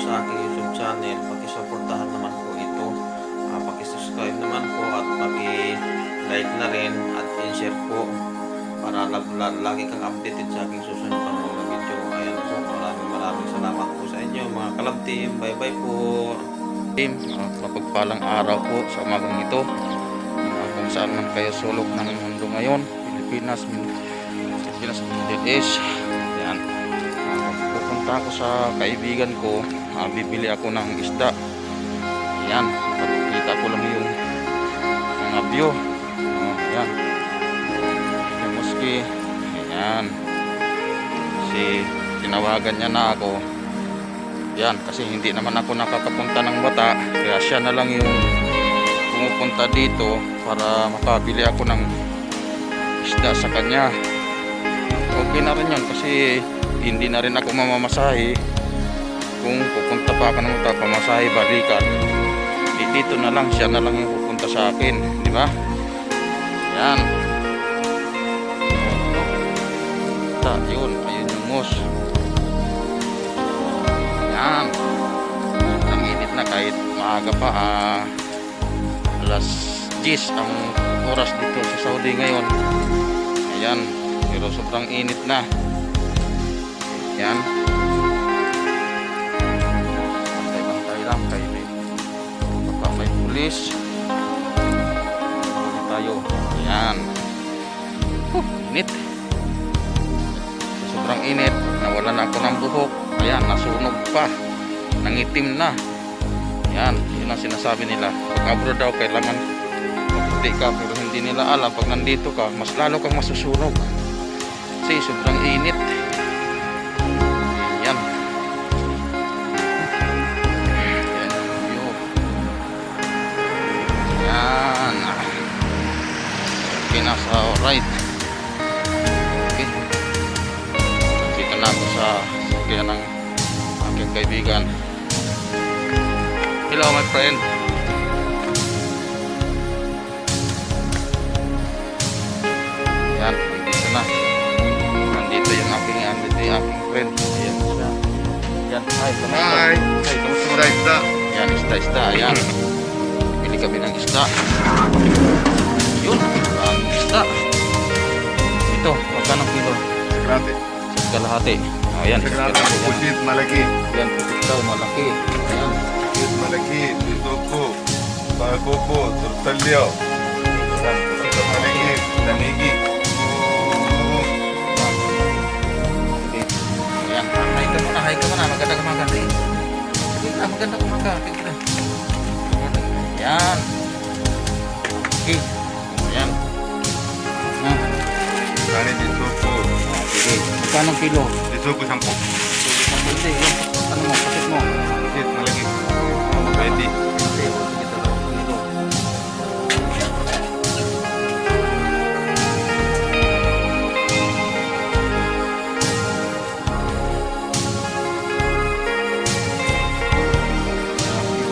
Sa aking YouTube channel, pakisuportahan naman po ito, pakisubscribe naman po at paki-like na rin at i-share po para lagi kang updated sa aking susunod pang mga video. Ayan po, maraming salamat po sa inyo mga Kalab Team. Bye bye po team. Mapagpalang araw po sa umagang ito, kung saan man kayo sulok ng mundo ngayon, Pilipinas, Middle East. Ayan, pupunta ako sa kaibigan ko, bibili ako ng isda. Ayan, kita ko lang yung mga view. Ayan, yung muski. Ayan, tinawagan niya na ako. Ayan, kasi hindi naman ako nakakapunta ng Bata, kaya siya na lang yung pumupunta dito para makabili ako ng isda sa kanya. Okay na rin yun kasi hindi na rin ako mamamasahe. Kung pupunta pa ako ng pamasahe balikan, dito na lang, siya na lang yung pupunta sa akin, di ba? Yan. Yun, ayun yung moose. Yan. Ang init na kahit maaga pa, alas 10 ang oras dito sa Saudi ngayon. Ayan, pero sobrang init na. Yan. May pulis tayo. Ayan, init, sobrang init. Nawalan na ako ng buhok. Ayan, nasunog pa, nangitim na. Ayan, yun ang sinasabi nila, pag abroad daw kailangan maputi ka, pero hindi nila alam pag nandito ka mas lalo kang masusunog kasi sobrang init. Ayan. Nasa right. Okay, nakita na ako sa sakyan ng aking kaibigan. Hello my friend. Yan, nandito na. Nandito yung aking friend. Ayan siya. Yan, hi. Hi. Kamusta isda? Yan, isda. Ayan, bili kami ng isda. Yun, ang isda. Ito, magkano kilo? Kalahati. Kalahati. Ayan, Kalahati. Pusit malaki. Yan, pusit daw malaki. Ayan. Pusit malaki. Bisuko. Bagopo. Turtalyo. Pusit malaki. Tanigi. Okay. Ayan, hi ka muna. Maganda ka maganda. Sige na, maganda ka maganda. Ayan. Okay. Ayan. Kani bisuko. Sige. Magkano kilo? Bisuko 10. Hindi. Yung ano mo, pasit mo. Pusit malaki. Pwede. Sige, ito lang. Kilo.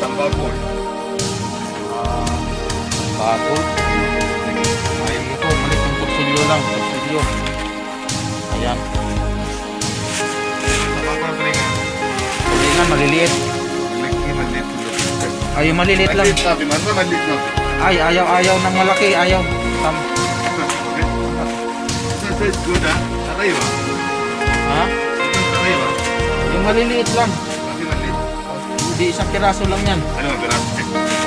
Tambakol. Bagol. Ayun ito, malit yung torsilyo lang. Torsilyo. Ayan. Tambakol tulingan. Tulingan, maliliit. Malaki, maliit. Ay, yung maliliit lang. Maliit sabi man, maliit na. Ay, ayaw ng malaki. Ayaw. This is good, ha? Saray ba? Ha? Saray ba? Yung maliliit lang. Kasi maliit. Hindi, isang piraso lang yan. Ano ang piraso?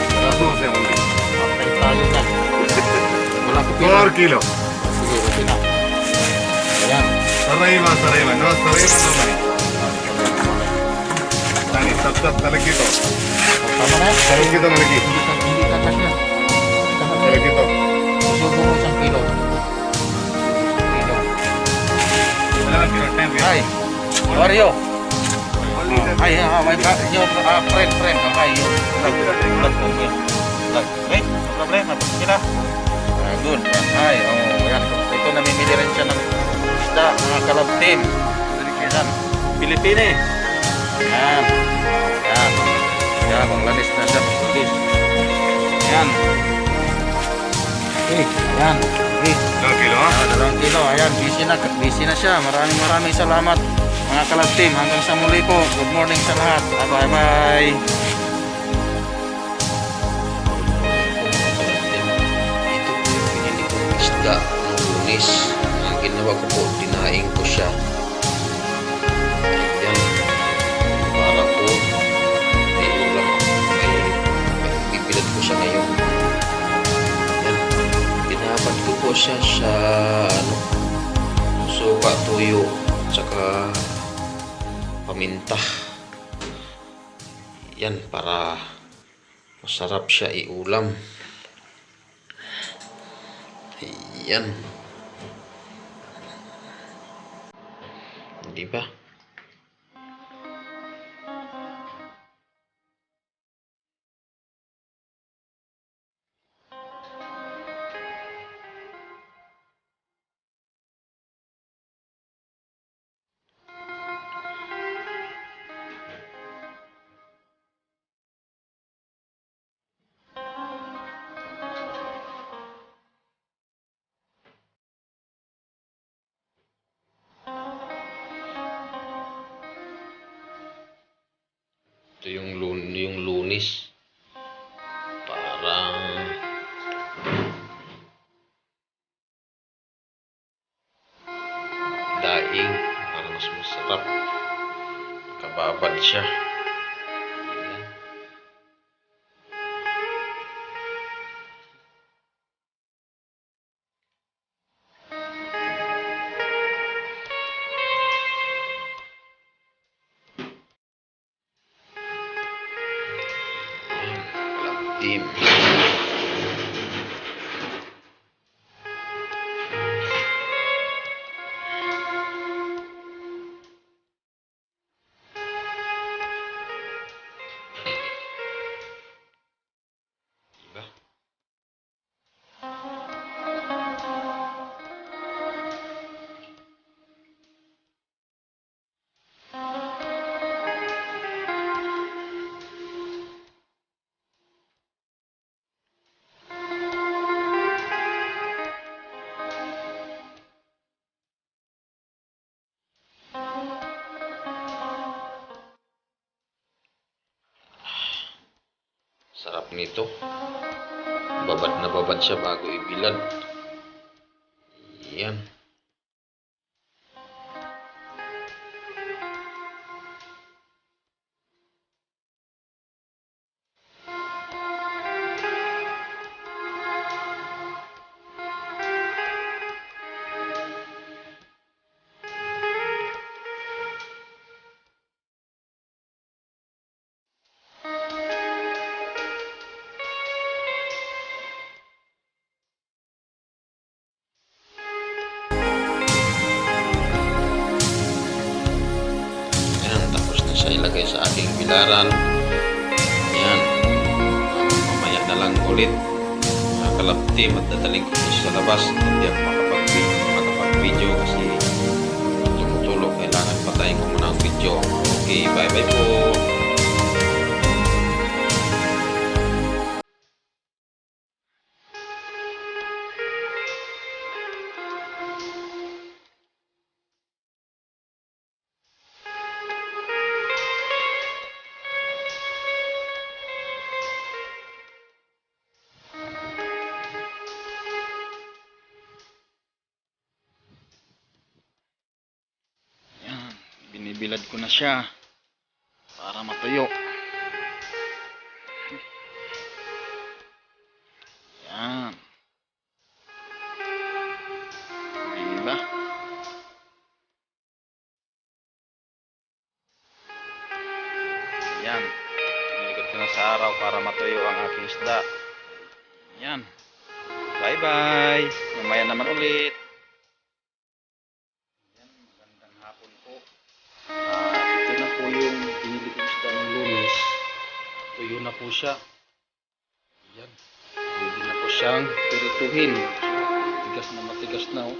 Piraso sa yung maliit. Okay, tayo na. Wala ko pila. 4 kilo. Sige, okay na. Ayan. Saray ba? No, saray ba naman eh. Tani, tap-tap talagi ito. Tama na yan. Talagi ito malagi. Hindi ka kasya. Talagi ito. Susubo mo isang kilo. Kilo. Wala lang kilo, 10 kilo. Hi. How are you? Hi, my friend. Okay, Wait, no problem. Napasok sila. Good. Hi. Ayan. Ito namimili rin siya ng isda, mga Kalab Team. Ayan. Pilipine. Yan. Yan. Yan, Bangladesh na siya. Bangladesh. Yan. Okay, ayan. Okay. 2 kilo ha? 2 kilo. Ayan, busy na siya. Maraming salamat mga Kalab Team. Hanggang sa muli po. Good morning sa lahat. Bye-bye. Ito po yung pinili kong isda ng Lunes. Ang ginawa ko po, dinaing ko siya. Ayan. Para po may ulam. May bibilad ko siya ngayon. Ayan. Binabad ko po siya sa suka, tuyo, tsaka paminta. Yan, para masarap siya iulam. Yan. Di ba? Ito yung Lunes. Parang daing. Parang mas masarap. Kababad siya. Ayan. Kalab Team. Diba? Sarap nito. Babad na babad siya bago ibilad. Yan. Siya ilagay sa aking bilaran. Yan. Mamaya na lang ulit mga Kalab Team at dadaling ko sa labas. Hindi ako makapag-video kasi tumutulo. Kailangan patayin ko muna ang video. Okay, bye bye po. Binibilad ko na siya para matuyo. Yan. Diba? Yan. Biniligod ko na sa araw para matuyo ang aking isda. Yan. Bye bye. Mamaya naman ulit. Yan. Magandang hapon po. Ito na po yung binili kong isda ng Lunes. Tuyo na po siya. Yan. Pwede na po siyang pirituhin. Matigas na matigas na. Oh.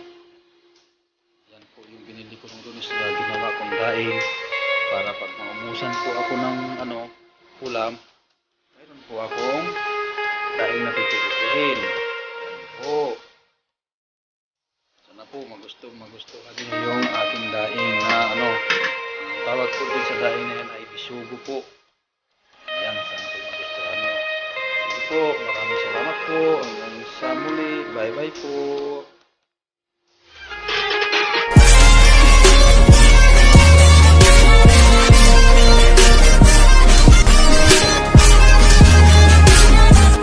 Yan po yung binili ko ng Lunes na ginawa kong daing. naubusan po ako ng ulam. Mayroon po akong daing na pipiliin. Ayan po. Sana po magustuhan niyo yung aking daing na ang tawag po din sa daing na yan ay bisugo po. Ayan, sana po magustuhan niyo. Sige po, maraming salamat po. Hanggang sa muli. Bye-bye po.